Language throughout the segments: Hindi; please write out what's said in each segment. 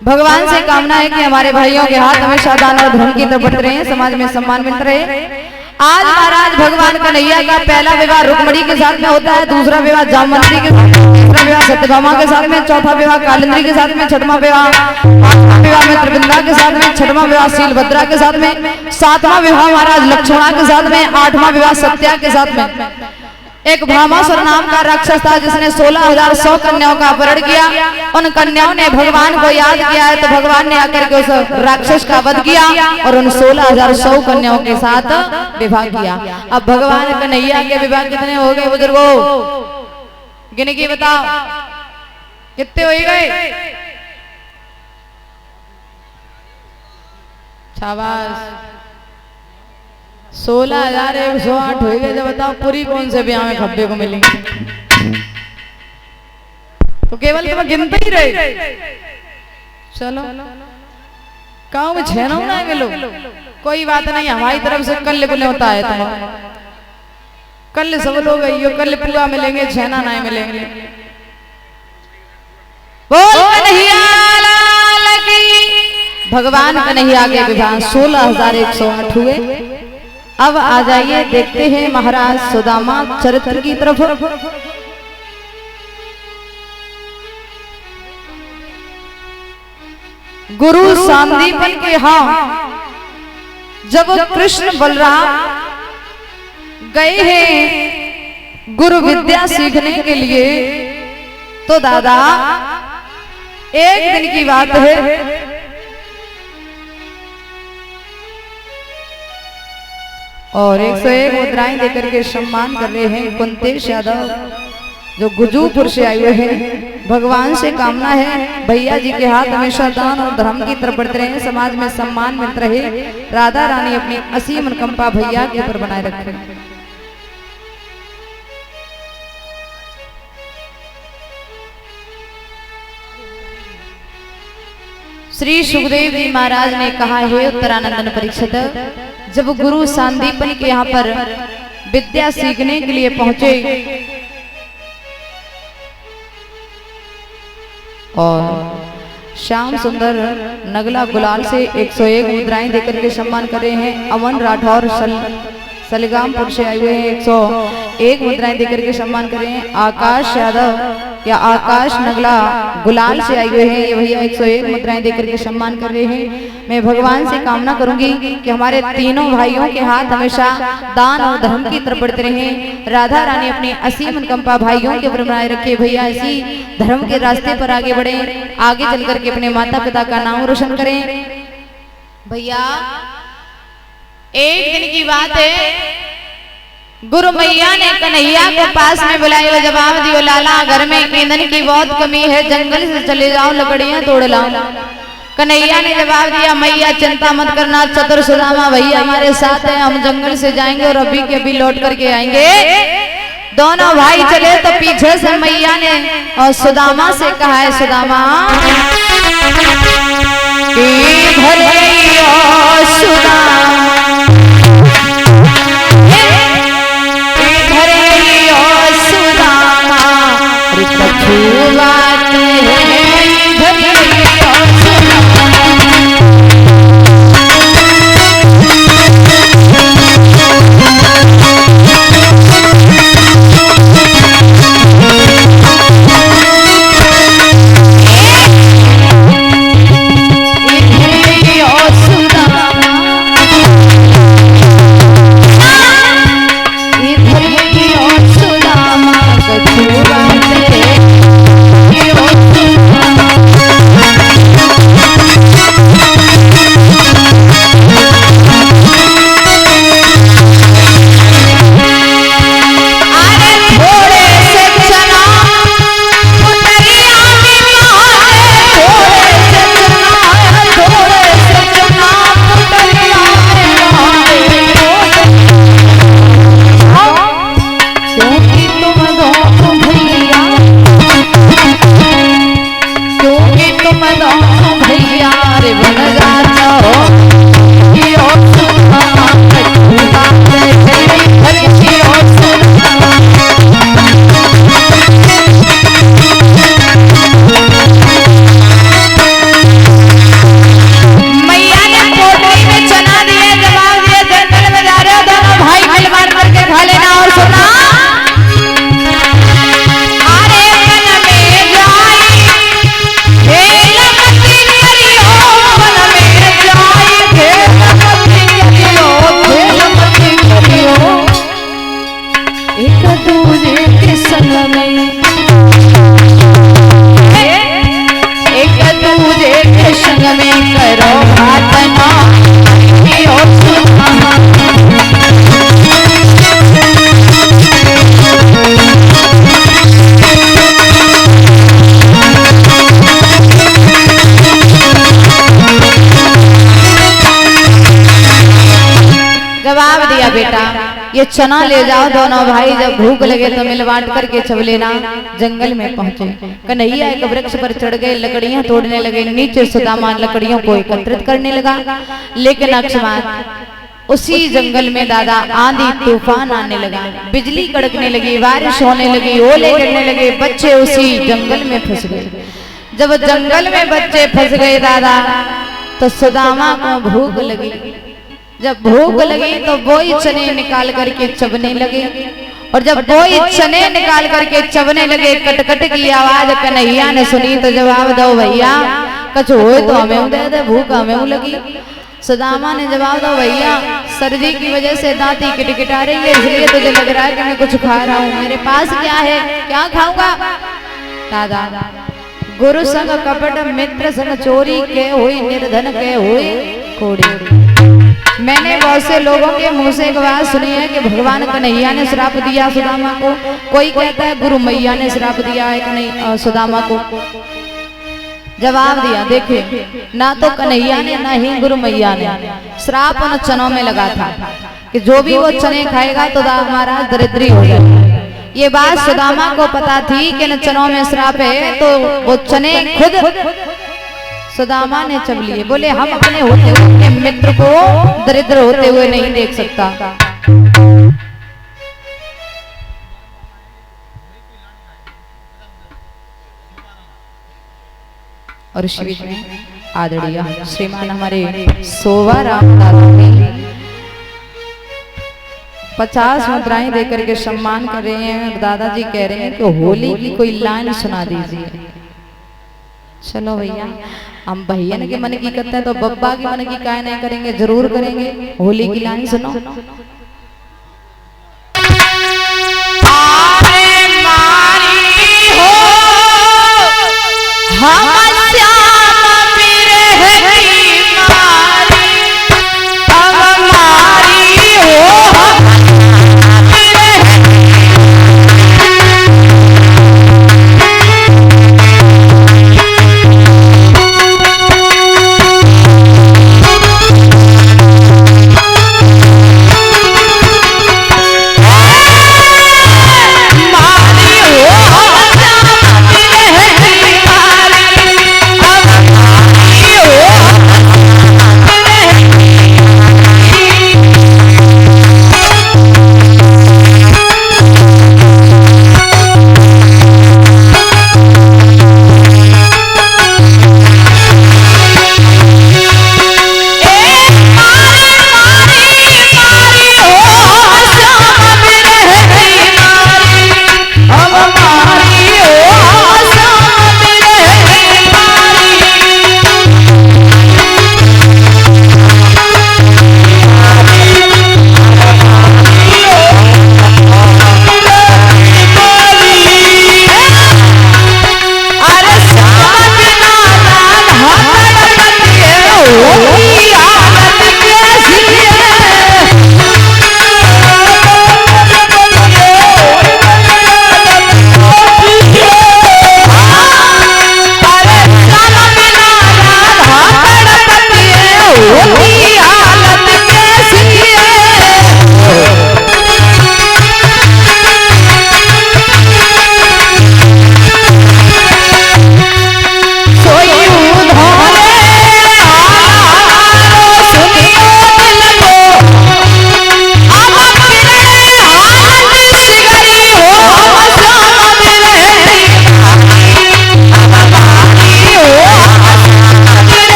भगवान से कामना है कि हमारे भाइयों के हाथ हमेशा दान और धर्म की तरफ बढ़ते रहे, समाज में सम्मान मिलता रहे। आज महाराज भगवान कन्हैया का पहला विवाह रुक्मणी के साथ में होता है, दूसरा विवाह जामवंती के साथ में, तीसरा विवाह सत्यभामा के साथ में, चौथा विवाह कालिंदी के साथ में, छठवां विवाह पांचवां विवाह में त्रिविंदा के साथ में, छठवां विवाह शीलभद्रा के साथ में, सातवां विवाह महाराज लक्ष्मणा के साथ में, आठवां विवाह सत्या के साथ में। एक भामासुर नाम का राक्षस था जिसने 16,100 कन्याओं का अपहरण किया। उन कन्याओं ने भगवान को याद किया है तो भगवान ने आकर के उस राक्षस का वध किया और उन 16,100 कन्याओं के साथ विवाह किया। अब भगवान कन्हैया के विवाह कितने हो गए बुजुर्गों? गिन के बताओ कितने हो गए? शाबाश, 16,108 हो गए। जब बताओ पूरी कौन से ब्याह में खब्बे को मिलेंगे? तो केवल तुम गिनते ही रहे। चलो गाँव में छह ना मिलो, कोई बात नहीं, हमारी तरफ से कल बुले होता है। तुम्हारा कल सब लोग आइयो, कल पूरा मिलेंगे, छेना नहीं मिलेंगे। बोल कन्हैया लाल की। भगवान कन्हैया के विवाह 16,108 हुए। अब आ जाइए देखते हैं महाराज सुदामा चरित्र की तरफ। गुरु सांदीपन के जब कृष्ण बलराम गए हैं गुरु विद्या सीखने के लिए, तो दादा एक दिन की बात है, और 101 मुद्राएं देकर के सम्मान कर रहे हैं कुंतेश यादव जो गुजूपुर से आए हुए हैं। भगवान से कामना है भैया जी के हाथ हमेशा दान और धर्म की तरफ बढ़ते रहे, समाज में सम्मान मिलता रहे, राधा रानी अपनी असीम अनुकंपा भैया के ऊपर बनाए रखे। श्री सुखदेव जी महाराज ने कहा है उत्तरानंदन परीक्षित, जब गुरु सांदीपन के यहाँ पर विद्या सीखने के लिए पहुंचे और श्याम सुंदर नगला गुलाल से 101 मुद्राएं देकर के सम्मान कर रहे हैं। अमन राठौर सलगामपुर से आए हुए हैं, 101 मुद्राएं देकर के सम्मान कर रहे हैं। आकाश यादव या आकाश नगला गुलाल से आए हुए हैं, ये भैया 101 मुद्राएं देकर के सम्मान कर रहे हैं। मैं भगवान से कामना करूंगी कि हमारे तीनों भाइयों के हाथ हमेशा दान और धर्म की तरफ बढ़ते रहें, राधा रानी अपनी असीम अनुकंपा भाइयों के ऊपर बनाए रखे। भैया इसी धर्म के रास्ते पर आगे बढ़े, आगे चल करके अपने माता पिता का नाम रोशन करें। भैया एक दिन की बात है, गुरु मैया ने कन्हैया को पास में बुलाया, जवाब दियो लाला घर में ईंधन की बहुत कमी है, जंगल से चले जाओ लकड़ियां तोड़ लाओ। कन्हैया ने जवाब दिया मैया चिंता मत करना, चतुर सुदामा भैया हमारे साथ है, हम जंगल से जाएंगे और अभी के अभी लौट करके आएंगे। दोनों भाई चले तो पीछे से मैया ने और सुदामा से कहा है, सुदामा बेटा ये चना ले जाओ दोनों भाई, जब भूख लगे तो मिल बांट करके चब लेना। जंगल में पहुंचे, कन्हैया एक वृक्ष पर चढ़ गए, लकड़ियां तोड़ने लगे। नीचे सुदामा लकड़ियों को एकत्रित करने लगा। लेकिन अकस्मात उसी जंगल में दादा आंधी तूफान आने लगा, बिजली कड़कने लगी, बारिश होने लगी, ओले गिरने लगे। बच्चे उसी जंगल में फंस गए। जब जंगल में बच्चे फंस गए दादा, तो सुदामा को भूख लगी। जब भूख लगी तो वही चने निकाल करके चबने लगे। और जब वही चने निकाल करके चबने लगे, कटकट की आवाज कन्हैया ने सुनी तो जवाब दो भैया, कछ हो तो हमें दे दे, भूख हमें लगी। सुदामा ने जवाब दो भैया, सर्दी की वजह से दांती किटकिटा रही है, इसलिए तुझे लग रहा है कि मैं कुछ खा रहा हूँ। मेरे पास क्या है, क्या खाऊंगा? दादा गुरु संग कपट, मित्र संग चोरी, के हुई निर्धन, के हुई कोड़ी। मैंने बहुत से लोगों के मुंह से एक बात सुनी है कि भगवान कन्हैया ने श्राप दिया सुदामा को। कोई कहता है गुरु मैया ने श्राप दिया है कन्हैया सुदामा को। जवाब दिया, देखे ना तो कन्हैया ने ना ही गुरु मैया ने, श्राप उन चनों में लगा था कि जो भी वो चने खाएगा तो हमारा दरिद्री हो जाएगा। ये बात सुदामा को पता थी कि इन चनों में श्राप है, तो वो चने खुद सुदामा ने चब लिए। बोले हम अपने होते हुए अपने मित्र को दरिद्र होते हुए नहीं देख सकता। और इस बीच में आदरणीय श्रीमान हमारे सोवा राम दादा ने 50 मुद्राएं देकर के सम्मान कर रहे हैं। दादाजी कह रहे हैं कि होली की कोई लाइन सुना दीजिए। चलो भैया, हम भैया के मन की करते हैं तो बब्बा के मन की काय नहीं करेंगे, जरूर करेंगे। होली की लाइन सुनो।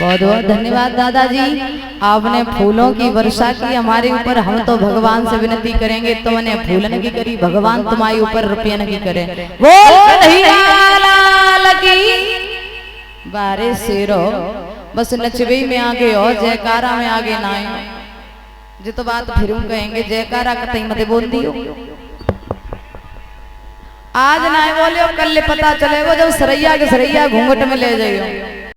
बहुत बहुत धन्यवाद दादाजी, आपने फूलों की वर्षा की हमारे ऊपर। हम तो भगवान से विनती करेंगे, तुमने फूलन की करी, भगवान तुम्हारे ऊपर रुपये की करे। बोल कन्हैया लाल की। बारे शेरो बस नचबे में आगे हो, जयकारा में आगे ना आए। जो तो बात फिर कहेंगे जयकारा कतई मत बोल दियो। आज ना बोलियो, कल पता चलेगा जब सरैया के सरैया घूंघट में ले जाइयो।